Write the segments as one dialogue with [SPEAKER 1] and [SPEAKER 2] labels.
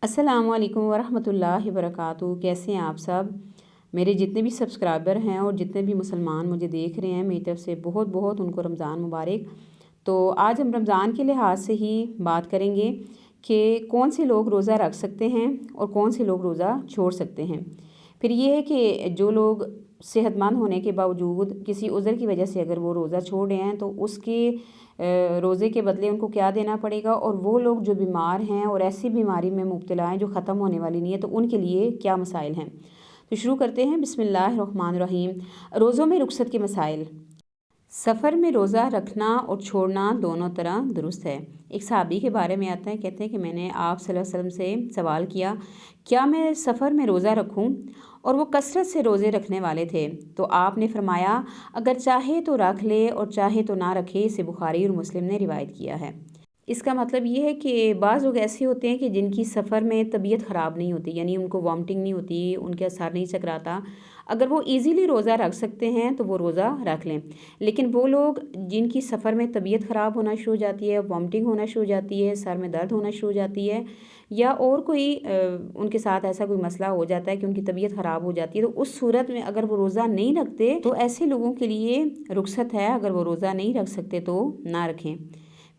[SPEAKER 1] अस्सलाम वालेकुम वरहमतुल्लाहि वबरकातुहू। कैसे हैं आप सब? मेरे जितने भी सब्सक्राइबर हैं और जितने भी मुसलमान मुझे देख रहे हैं, मेरी तरफ से बहुत बहुत उनको रमज़ान मुबारक। तो आज हम रमज़ान के लिहाज से ही बात करेंगे कि कौन से लोग रोज़ा रख सकते हैं और कौन से लोग रोज़ा छोड़ सकते हैं। फिर ये है कि जो लोग सेहतमंद होने के बावजूद किसी उज़र की वजह से अगर वो रोज़ा छोड़ रहे हैं तो उसके रोज़े के बदले उनको क्या देना पड़ेगा, और वो लोग जो बीमार हैं और ऐसी बीमारी में मुब्तला हैं जो ख़त्म होने वाली नहीं है, तो उनके लिए क्या मसाइल हैं। तो शुरू करते हैं। बिस्मिल्लाहिर्रहमानिर्रहीम। रोज़ों में रुखसत के मसाइल। सफ़र में रोज़ा रखना और छोड़ना दोनों तरह दुरुस्त है। एक सहाबी के बारे में आता है, कहते हैं कि मैंने आप सल्लल्लाहु अलैहि वसल्लम से सवाल किया, क्या मैं सफ़र में रोज़ा रखूं? और वो कसरत से रोज़े रखने वाले थे। तो आपने फरमाया, अगर चाहे तो रख ले और चाहे तो ना रखे। इसे बुखारी और मुस्लिम ने रिवायत किया है। इसका मतलब ये है कि बाज़ लोग ऐसे होते हैं कि जिनकी सफ़र में तबीयत ख़राब नहीं होती, यानी उनको वॉमिटिंग नहीं होती, उनके असर नहीं चकराता। अगर वो इजीली रोज़ा रख सकते हैं तो वो रोज़ा रख लें। लेकिन वो लोग जिनकी सफ़र में तबीयत ख़राब होना शुरू हो जाती है, वॉमिटिंग होना शुरू हो जाती है, सर में दर्द होना शुरू हो जाती है, या और कोई उनके साथ ऐसा कोई मसला हो जाता है कि उनकी तबीयत ख़राब हो जाती है, तो उस सूरत में अगर वो रोज़ा नहीं रखते तो ऐसे लोगों के लिए रुखसत है। अगर वो रोज़ा नहीं रख सकते तो ना रखें।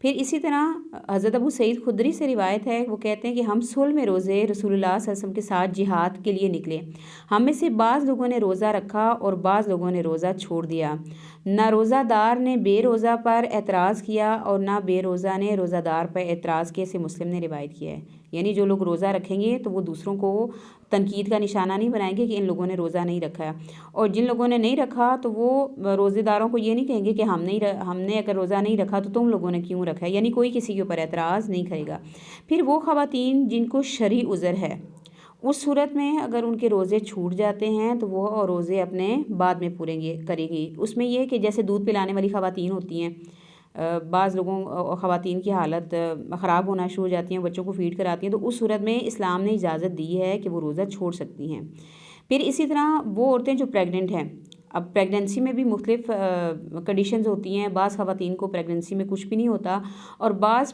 [SPEAKER 1] फिर इसी तरह हज़रत अबू सईद खुदरी से रिवायत है, वो कहते हैं कि हम सुल में रोज़े रसूलुल्लाह सल्लल्लाहु अलैहि वसल्लम के साथ जिहाद के लिए निकले। हम में से बाज़ लोगों ने रोज़ा रखा और बाज़ लोगों ने रोज़ा छोड़ दिया। ना रोज़ादार ने बेरोज़ा पर एतराज़ किया और ना बेरोज़ा ने रोज़ादार पर एतराज़ किया। से मुस्लिम ने रिवायत किया है। यानी जो लोग रोज़ा रखेंगे तो वो दूसरों को तनकीद का निशाना नहीं बनाएंगे कि इन लोगों ने रोज़ा नहीं रखा है, और जिन लोगों ने नहीं रखा तो वो रोज़ेदारों को ये नहीं कहेंगे कि हमने अगर रोज़ा नहीं रखा तो तुम लोगों ने क्यों रखा है। यानी कोई किसी के ऊपर एतराज़ नहीं करेगा। फिर वो ख़वातीन जिनको शरई उज़र है, उस सूरत में अगर उनके रोज़े छूट जाते हैं तो वो रोज़े अपने बाद में पूरे करेंगी। उसमें यह कि जैसे दूध पिलाने वाली ख़वातीन होती हैं, बाज़ लोगों ख़वातीन की हालत ख़राब होना शुरू हो जाती हैं, बच्चों को फ़ीड कराती हैं, तो उस सूरत में इस्लाम ने इजाज़त दी है कि वो रोज़ा छोड़ सकती हैं। फिर इसी तरह वो औरतें जो प्रेग्नेंट हैं, अब प्रेगनेंसी में भी मुख्तलिफ़ कंडीशंस होती हैं। बाज़ ख़वातीन को प्रेगनेंसी में कुछ भी नहीं होता, और बाज़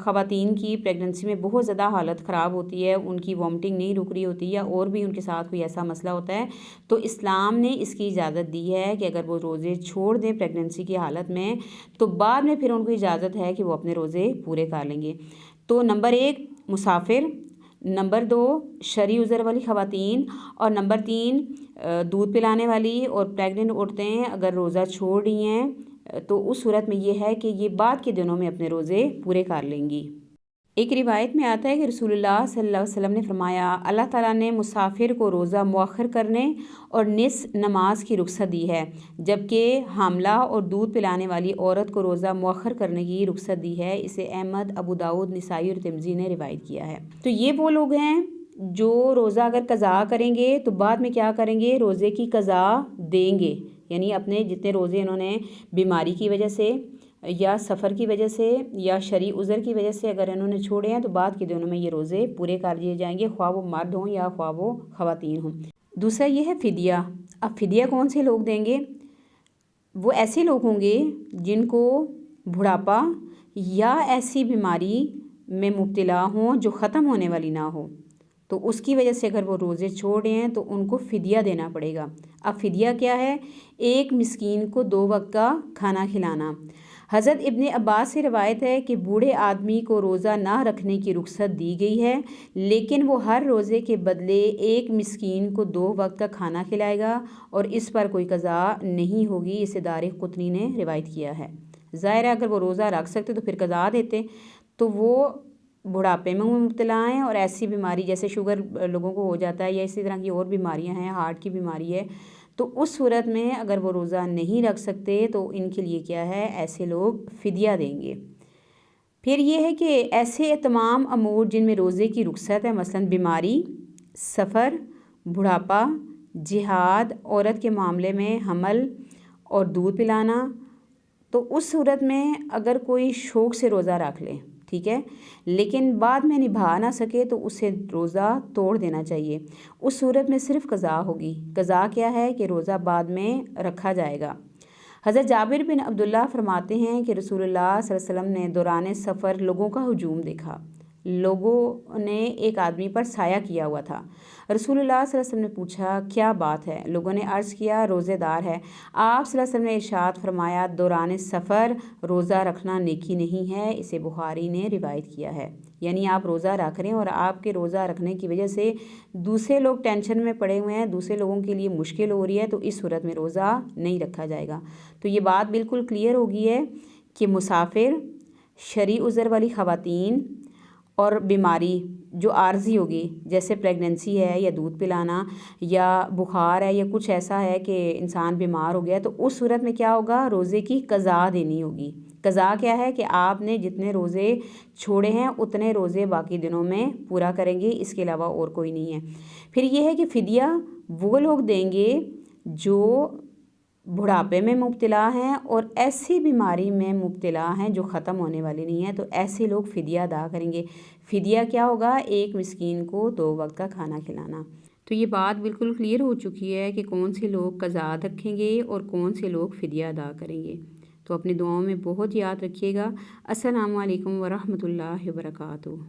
[SPEAKER 1] ख़वातीन की प्रेगनेंसी में बहुत ज़्यादा हालत ख़राब होती है, उनकी वॉमिटिंग नहीं रुक रही होती, या और भी उनके साथ कोई ऐसा मसला होता है। तो इस्लाम ने इसकी इजाज़त दी है कि अगर वो रोज़े छोड़ दें प्रेगनेंसी की हालत में, तो बाद में फिर उनको इजाज़त है कि वो अपने रोज़े पूरे कर लेंगे। तो नंबर 1 मुसाफिर, नंबर 2 शरई उज़र वाली ख़वातीन, और नंबर 3 दूध पिलाने वाली और प्रेग्नेंट औरतें अगर रोज़ा छोड़ रही हैं तो उस सूरत में ये है कि ये बाद के दिनों में अपने रोज़े पूरे कर लेंगी। एक रिवायत में आता है कि रसूलुल्लाह सल्लल्लाहु अलैहि वसल्लम ने फरमाया, अल्लाह ताला ने मुसाफिर को रोज़ा मुअख्खर करने और निस नमाज की रुख्सत दी है, जबकि हामला और दूध पिलाने वाली औरत को रोज़ा मुअख्खर करने की रुख्सत दी है। इसे अहमद, अबू दाऊद, निसाई और तिर्मिज़ी ने रिवायत किया है। तो ये वो लोग हैं जो रोज़ा अगर कज़ा करेंगे तो बाद में क्या करेंगे, रोज़े की कज़ा देंगे। यानी अपने जितने रोज़े इन्होंने बीमारी की वजह से या सफ़र की वजह से या शरई उज़र की वजह से अगर इन्होंने छोड़े हैं तो बाद के दिनों में ये रोज़े पूरे कर दिए जाएंगे, ख्वाह वो मर्द हों या ख्वाह वो ख़वातीन हों। दूसरा ये है फ़िदिया। अब फ़िदिया कौन से लोग देंगे? वो ऐसे लोग होंगे जिनको बुढ़ापा या ऐसी बीमारी में मुब्तला हों जो ख़त्म होने वाली ना हो, तो उसकी वजह से अगर वो रोज़े छोड़ रहे हैं तो उनको फ़िदिया देना पड़ेगा। अब फ़िदिया क्या है? एक मिस्कीन को 2 वक्त का खाना खिलाना। हज़रत इब्ने अब्बास से रवायत है कि बूढ़े आदमी को रोज़ा ना रखने की रुख्सत दी गई है, लेकिन वो हर रोज़े के बदले एक मिस्कीन को 2 वक्त का खाना खिलाएगा और इस पर कोई क़ज़ा नहीं होगी। इसे दारिक़ुतनी ने रिवायत किया है। ज़ाहिर है अगर वो रोज़ा रख सकते तो फिर क़ज़ा देते। तो वो बुढ़ापे में मुब्तला हैं और ऐसी बीमारी जैसे शुगर लोगों को हो जाता है या इसी तरह की और बीमारियां हैं, हार्ट की बीमारी है, तो उस सूरत में अगर वो रोज़ा नहीं रख सकते तो इनके लिए क्या है, ऐसे लोग फ़िदिया देंगे। फिर ये है कि ऐसे तमाम अमूर जिनमें रोज़े की रुख्सत है, मसलन बीमारी, सफ़र, बुढ़ापा, जिहाद, औरत के मामले में हमल और दूध पिलाना, तो उस सूरत में अगर कोई शौक़ से रोज़ा रख ले, ठीक है, लेकिन बाद में निभा ना सके तो उसे रोज़ा तोड़ देना चाहिए। उस सूरत में सिर्फ़ क़ज़ा होगी। क़ज़ा क्या है कि रोज़ा बाद में रखा जाएगा। हज़रत जाबिर बिन अब्दुल्लाह फरमाते हैं कि रसूलुल्लाह सल्लल्लाहु अलैहि वसल्लम ने दौरान सफ़र लोगों का हुजूम देखा। लोगों ने एक आदमी पर साया किया हुआ था। रसूलुल्लाह सल्लल्लाहु अलैहि वसल्लम ने पूछा, क्या बात है? लोगों ने अर्ज़ किया, रोज़ेदार है। आप सल्लल्लाहु अलैहि वसल्लम ने इरशाद फरमाया, दौरान सफ़र रोज़ा रखना नेकी नहीं है। इसे बुखारी ने रिवायत किया है। यानी आप रोज़ा रख रहे हैं और आपके रोज़ा रखने की वजह से दूसरे लोग टेंशन में पड़े हुए हैं, दूसरे लोगों के लिए मुश्किल हो रही है, तो इस सूरत में रोज़ा नहीं रखा जाएगा। तो ये बात बिल्कुल क्लियर हो गई है कि मुसाफिर, शरई उज़र वाली ख़वातीन और बीमारी जो आर्जी होगी, जैसे प्रेगनेंसी है या दूध पिलाना या बुखार है या कुछ ऐसा है कि इंसान बीमार हो गया, तो उस सूरत में क्या होगा, रोज़े की क़ज़ा देनी होगी। क़ज़ा क्या है कि आपने जितने रोज़े छोड़े हैं उतने रोज़े बाकी दिनों में पूरा करेंगे, इसके अलावा और कोई नहीं है। फिर ये है कि फ़िदिया वो लोग देंगे जो बुढ़ापे में मुब्तला हैं और ऐसी बीमारी में मुब्तला हैं जो ख़त्म होने वाली नहीं है, तो ऐसे लोग फ़िदिया अदा करेंगे। फ़िदिया क्या होगा? एक मिस्कीन को 2 वक्त का खाना खिलाना। तो ये बात बिल्कुल क्लियर हो चुकी है कि कौन से लोग क़ज़ा रखेंगे और कौन से लोग फ़िदिया अदा करेंगे। तो अपनी दुआओं में बहुत याद रखिएगा। अस्सलामु अलैकुम व रहमतुल्लाहि व बरकातुहू।